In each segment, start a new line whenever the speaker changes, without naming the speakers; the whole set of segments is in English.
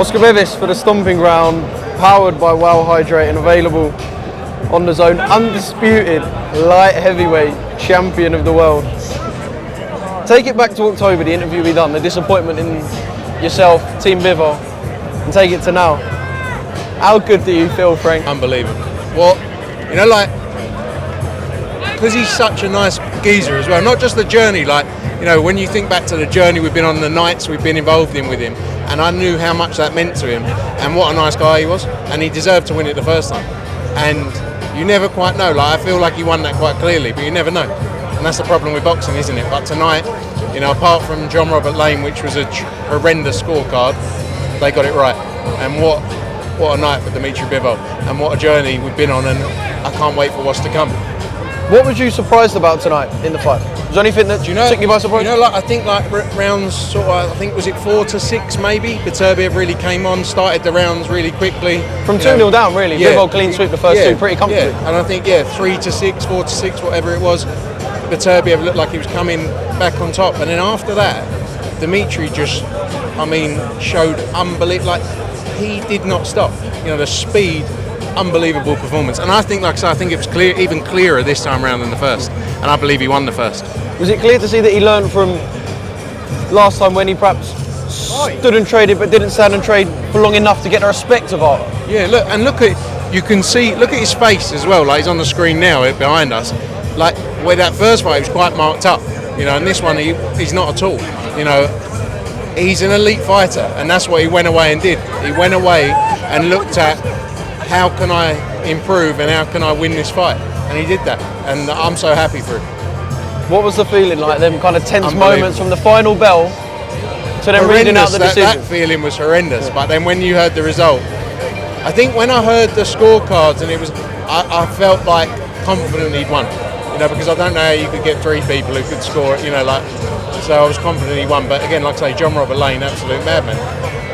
Oscar Bevis for the Stomping Ground, powered by Wow Hydrate and available on the DAZN, undisputed light heavyweight champion of the world. Take it back to October, the interview we done, the disappointment in yourself, Team Bivol, and take it to now. How good do you feel, Frank?
Unbelievable. Well, you know, like, because he's such a nice geezer as well, not just the journey, like, you know, when you think back to the journey we've been on, the nights we've been involved in with him, and I knew how much that meant to him, and what a nice guy he was, and he deserved to win it the first time. And you never quite know, like, I feel like he won that quite clearly, but you never know. And that's the problem with boxing, isn't it? But tonight, you know, apart from John Robert Lane, which was a horrendous scorecard, they got it right. And what a night for Dmitry Bivol, and what a journey we've been on, and I can't wait for what's to come.
What was you surprised about tonight in the fight? Was there anything that took you by surprise?
You know, like, I think like rounds sort of, I think was it 4 to 6 maybe? Beterbiev really came on, started the rounds really quickly.
From 2-0 down, really.
Yeah.
Bivol clean sweep the first two pretty comfortably.
Yeah. And I think 3 to 6, 4 to 6, whatever it was, Beterbiev looked like he was coming back on top. And then after that, Dmitry just, I mean, showed unbelievable. Like, he did not stop. You know, the speed. Unbelievable performance, and I think, like I said, I think it was clear, even clearer this time around than the first, and I believe he won the first.
Was it clear to see that he learned from last time when he perhaps stood and traded but didn't stand and trade for long enough to get the respect of art?
Yeah, look at, you can see, look at his face as well, like he's on the screen now behind us, like where that first fight he was quite marked up, you know, and this one he's not at all, you know. He's an elite fighter, and that's what he went away and did. He went away and looked at, how can I improve and how can I win this fight? And he did that, and I'm so happy for him.
What was the feeling like, them kind of tense moments from the final bell to then reading out the decision?
That feeling was horrendous, but then when you heard the result, I think when I heard the scorecards, and it was, I felt like confident he'd won, you know, because I don't know how you could get 3 people who could score it, you know, like, so I was confident he won, but again, like I say, John Robert Lane, absolute madman.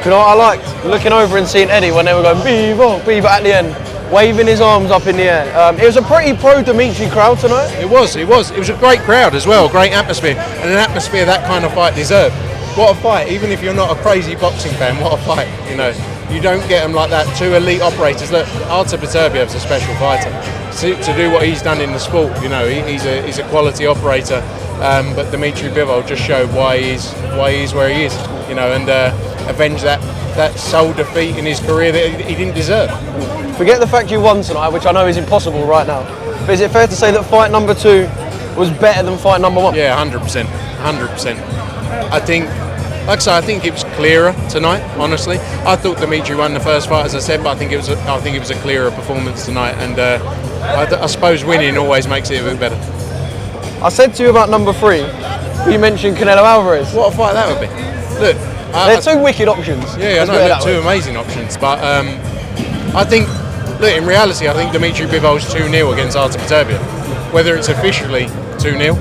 You know what I liked? Looking over and seeing Eddie when they were going Bivol, Bivol at the end, waving his arms up in the air. It was a pretty pro-Dmitry crowd tonight. It was a great crowd as well, great atmosphere, and an atmosphere that kind of fight deserved. What a fight, even if you're not a crazy boxing fan, what a fight, you know. You don't get them like that, 2 elite operators. Look, Artur Beterbiev's a special fighter. To do what he's done in the sport, you know, he's a quality operator, but Dmitry Bivol just showed why he's where he is, you know, and avenge that sole defeat in his career that he didn't deserve. Forget the fact you won tonight, which I know is impossible right now, but is it fair to say that fight number 2 was better than fight number 1?
Yeah, 100%. I think, like I say, I think it was clearer tonight, honestly. I thought Dmitry won the first fight, as I said, but I think it was a clearer performance tonight, and I suppose winning always makes it a bit better.
I said to you about number 3, you mentioned Canelo Alvarez.
What a fight that would be. Look,
they're 2 wicked options.
Yeah, I know, they're 2 amazing options, but I think, look, in reality, I think Dmitry Bivol's 2-0 against Artur Beterbiev. Whether it's officially 2-0,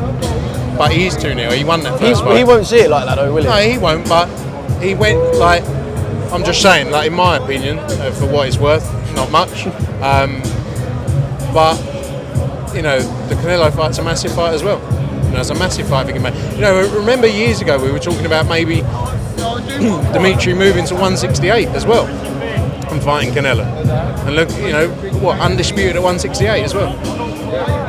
but he is 2-0, he won that first fight.
He won't see it like that though, will he?
No, he won't, but he went, like, I'm just saying, like, in my opinion, for what it's worth, not much, but, you know, the Canelo fight's a massive fight as well. You know, it's a massive fight for him. You know, remember years ago we were talking about maybe Dmitry moving to 168 as well and fighting Canelo. And look, you know, what, undisputed at 168 as well.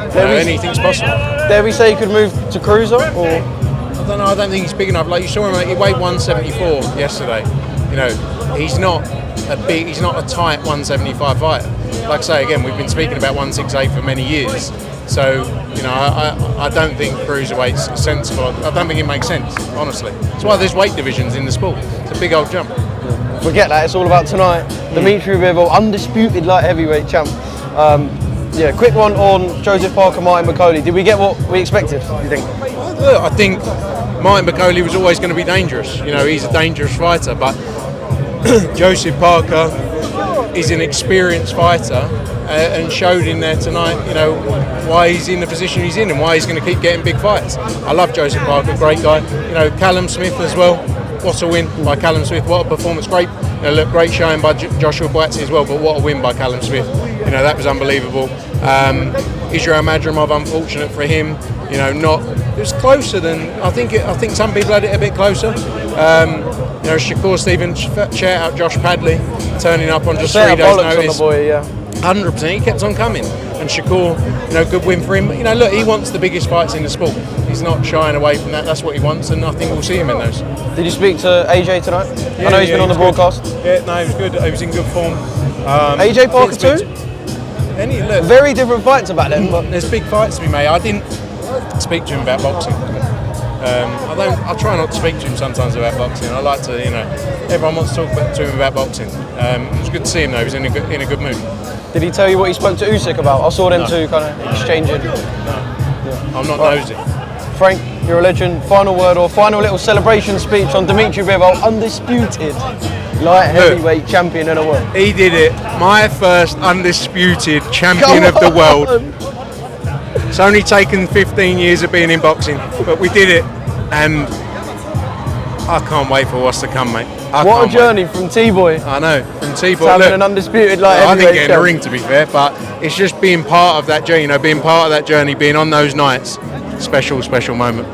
You know, anything's possible.
Dare we say he could move to cruiser, or?
I don't know, I don't think he's big enough. Like, you saw him, he weighed 174 yesterday. You know, he's not a tight 175 fighter. Like I say, again, we've been speaking about 168 for many years. So, you know, I don't think cruiserweight's sensible. I don't think it makes sense, honestly. That's why there's weight divisions in the sport. It's a big old jump.
Forget that, it's all about tonight. Dmitry Bivol, undisputed light heavyweight champ. Yeah, quick one on Joseph Parker, Martin McCauley. Did we get what we expected, do you think?
Look, I think Martin McCauley was always going to be dangerous. You know, he's a dangerous fighter, but Joseph Parker is an experienced fighter and showed in there tonight, you know, why he's in the position he's in and why he's going to keep getting big fights. I love Joseph Parker, great guy. You know, Callum Smith as well. What a win by Callum Smith. What a performance. Great, you know, look, great showing by Joshua Boatsy as well, but what a win by Callum Smith. You know, that was unbelievable. Israel Madrimov, unfortunate for him. You know, it was closer than, I think some people had it a bit closer. You know, Shakur Stevens, shout out Josh Padley, turning up on just
Set
3 days'
bollocks on
notice.
the boy, yeah.
100%, he kept on coming. And Shakur, you know, good win for him. But, you know, look, he wants the biggest fights in the sport. He's not shying away from that. That's what he wants, and I think we'll see him in those.
Did you speak to AJ tonight?
Yeah,
I know he's been on the broadcast.
Good. Yeah, no, he was good. He was in good form.
AJ Parker too?
Look,
Very different fights about them, but
there's big fights to be made. I didn't speak to him about boxing. I try not to speak to him sometimes about boxing. I like to, you know, everyone wants to talk to him about boxing. It was good to see him though. He was in a good mood.
Did he tell you what he spoke to Usyk about? I saw them two kind of exchanging.
No, I'm not nosy.
Frank, you're a legend. Final word or final little celebration speech on Dmitry-Bivol, undisputed light heavyweight champion in the world.
He did it. My first undisputed champion of the world. It's only taken 15 years of being in boxing, but we did it, and I can't wait for what's to come, mate.
What a journey from T-Boy.
I know, from T-Boy.
Having an undisputed light
I
heavyweight
didn't get in the ring, to be fair, but it's just being part of that journey, you know, being part of that journey, being on those nights. Special moment.